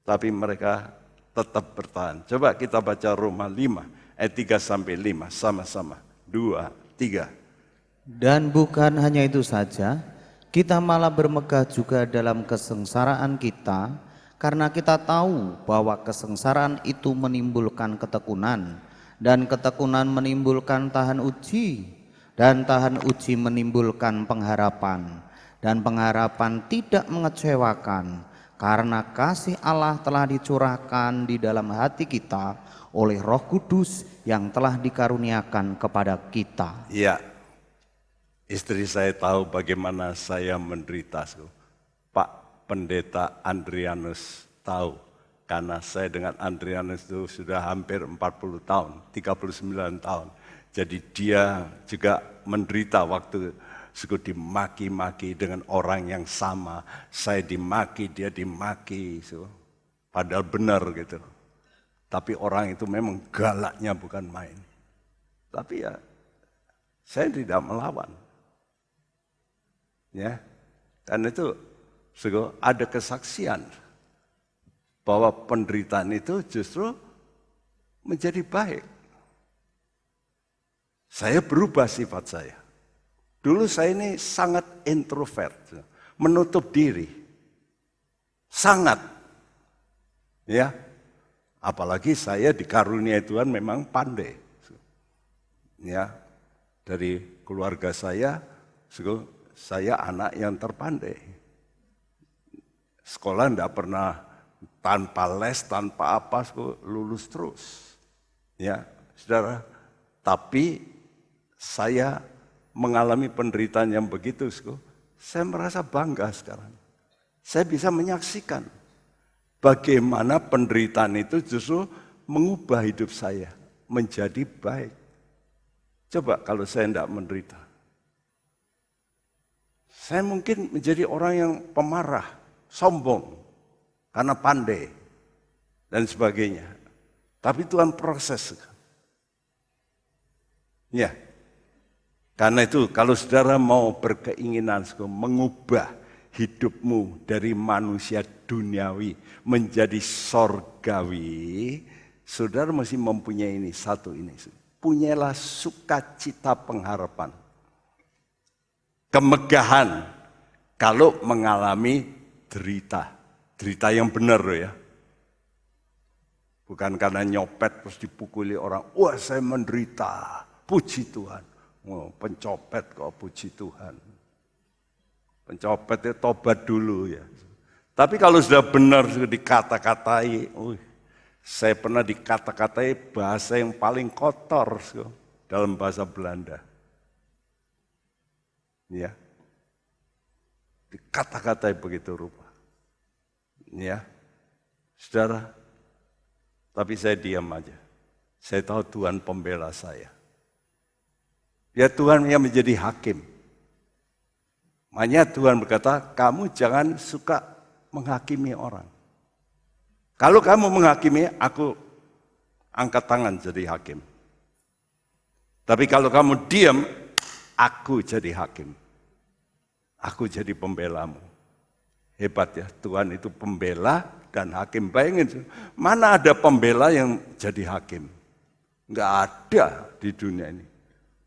Tapi mereka tetap bertahan. Coba kita baca Roma 5 ayat 3-5 sama-sama. 2, 3. Dan bukan hanya itu saja, kita malah bermegah juga dalam kesengsaraan kita, karena kita tahu bahwa kesengsaraan itu menimbulkan ketekunan, dan ketekunan menimbulkan tahan uji, dan tahan uji menimbulkan pengharapan, dan pengharapan tidak mengecewakan, karena kasih Allah telah dicurahkan di dalam hati kita oleh Roh Kudus yang telah dikaruniakan kepada kita. Iya. Istri saya tahu bagaimana saya menderita. Pak Pendeta Andrianus tahu. Karena saya dengan Andrianus itu sudah hampir 40 tahun, 39 tahun. Jadi dia juga menderita waktu dimaki-maki dengan orang yang sama. Saya dimaki, dia dimaki. Padahal benar gitu. Tapi orang itu memang galaknya bukan main. Tapi ya saya tidak melawan. Ya, karena itu ada kesaksian bahwa penderitaan itu justru menjadi baik. Saya berubah sifat saya. Dulu saya ini sangat introvert, menutup diri, sangat, ya. Apalagi saya dikaruniai Tuhan memang pandai, ya. Dari keluarga saya anak yang terpandai. Sekolah tidak pernah tanpa les, tanpa apa, lulus terus. Ya, saudara. Tapi saya mengalami penderitaan yang begitu, saya merasa bangga sekarang. Saya bisa menyaksikan bagaimana penderitaan itu justru mengubah hidup saya menjadi baik. Coba kalau saya tidak menderita. Saya mungkin menjadi orang yang pemarah, sombong, karena pandai, dan sebagainya. Tapi Tuhan proses. Ya, Karena itu kalau saudara mau berkeinginan mengubah hidupmu dari manusia duniawi menjadi sorgawi, saudara mesti mempunyai ini, satu ini. Punyalah sukacita pengharapan. Kemegahan kalau mengalami derita. Derita yang benar ya. Bukan karena nyopet terus dipukuli orang. Wah saya menderita. Puji Tuhan. Oh, pencopet kok puji Tuhan. Pencopet itu tobat dulu ya. Tapi kalau sudah benar sudah dikata-katai. Saya pernah dikata-katai bahasa yang paling kotor dalam bahasa Belanda. Ya. Dikata-katai begitu rupa. Ya. Saudara, tapi saya diam aja. Saya tahu Tuhan pembela saya. Ya Tuhan yang menjadi hakim. Makanya Tuhan berkata, kamu jangan suka menghakimi orang. Kalau kamu menghakimi, aku angkat tangan jadi hakim. Tapi kalau kamu diam, aku jadi hakim. Aku jadi pembelamu. Hebat ya, Tuhan itu pembela dan hakim. Bayangin, mana ada pembela yang jadi hakim? Enggak ada di dunia ini.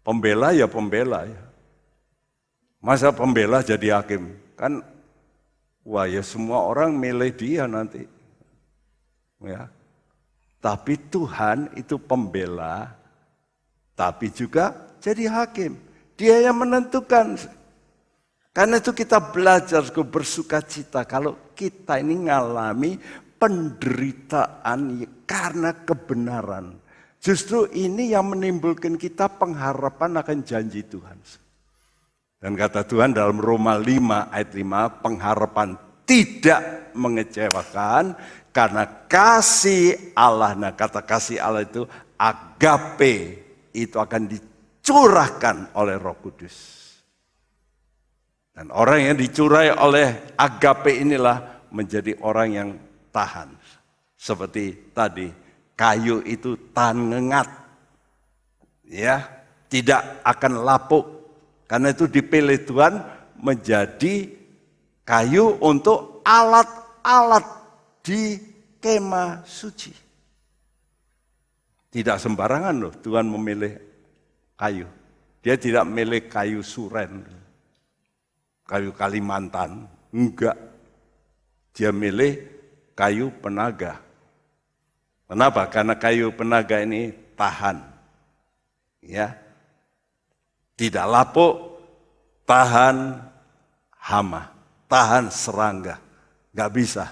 Pembela ya pembela ya. Masa pembela jadi hakim? Kan, wah ya semua orang milih dia nanti. Ya. Tapi Tuhan itu pembela, tapi juga jadi hakim. Dia yang menentukan. Karena itu kita belajar bersukacita kalau kita ini ngalami penderitaan karena kebenaran. Justru ini yang menimbulkan kita pengharapan akan janji Tuhan. Dan kata Tuhan dalam Roma 5 ayat 5, pengharapan tidak mengecewakan karena kasih Allah. Nah kata kasih Allah itu agape, itu akan dicurahkan oleh Roh Kudus. Dan orang yang dicurai oleh agape inilah menjadi orang yang tahan. Seperti tadi, kayu itu tahan ngengat. Ya, tidak akan lapuk. Karena itu dipilih Tuhan menjadi kayu untuk alat-alat di kemah suci. Tidak sembarangan loh Tuhan memilih kayu. Dia tidak memilih kayu suren. Kayu Kalimantan, enggak. Dia milih kayu penaga. Kenapa? Karena kayu penaga ini tahan. Ya. Tidak lapuk, tahan hama, tahan serangga. Enggak bisa.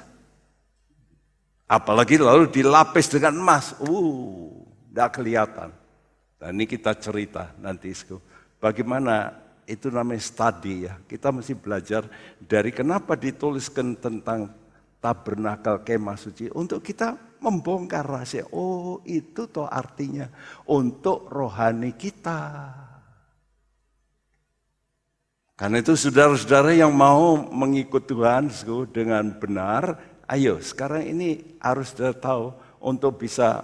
Apalagi lalu dilapis dengan emas. Enggak kelihatan. Dan ini kita cerita nanti. Bagaimana itu namanya study ya. Kita mesti belajar dari kenapa dituliskan tentang tabernakel kemah suci. Untuk kita membongkar rahasia. Oh itu toh artinya untuk rohani kita. Karena itu saudara-saudara yang mau mengikut Tuhan dengan benar. Ayo sekarang ini harus saudara tahu untuk bisa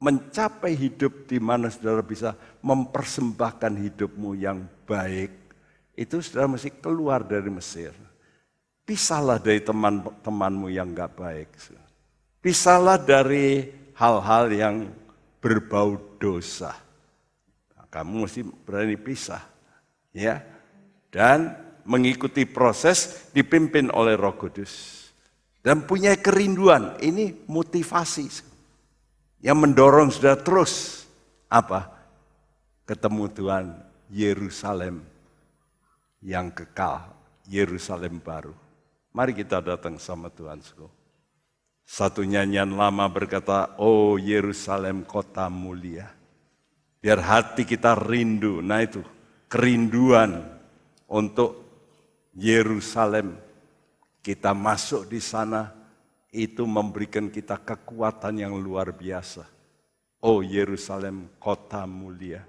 mencapai hidup di mana saudara bisa mempersembahkan hidupmu yang baik, itu saudara mesti keluar dari Mesir. Pisahlah dari teman-temanmu yang gak baik. Pisahlah dari hal-hal yang berbau dosa. Nah, kamu mesti berani pisah. Ya, dan mengikuti proses dipimpin oleh Roh Kudus. Dan punya kerinduan, ini motivasi. Yang mendorong sudah terus apa? Ketemu Tuhan Yerusalem yang kekal, Yerusalem baru. Mari kita datang sama Tuhan. Satu nyanyian lama berkata, oh Yerusalem kota mulia. Biar hati kita rindu, nah itu kerinduan untuk Yerusalem. Kita masuk di sana. Itu memberikan kita kekuatan yang luar biasa. Oh Yerusalem kota mulia.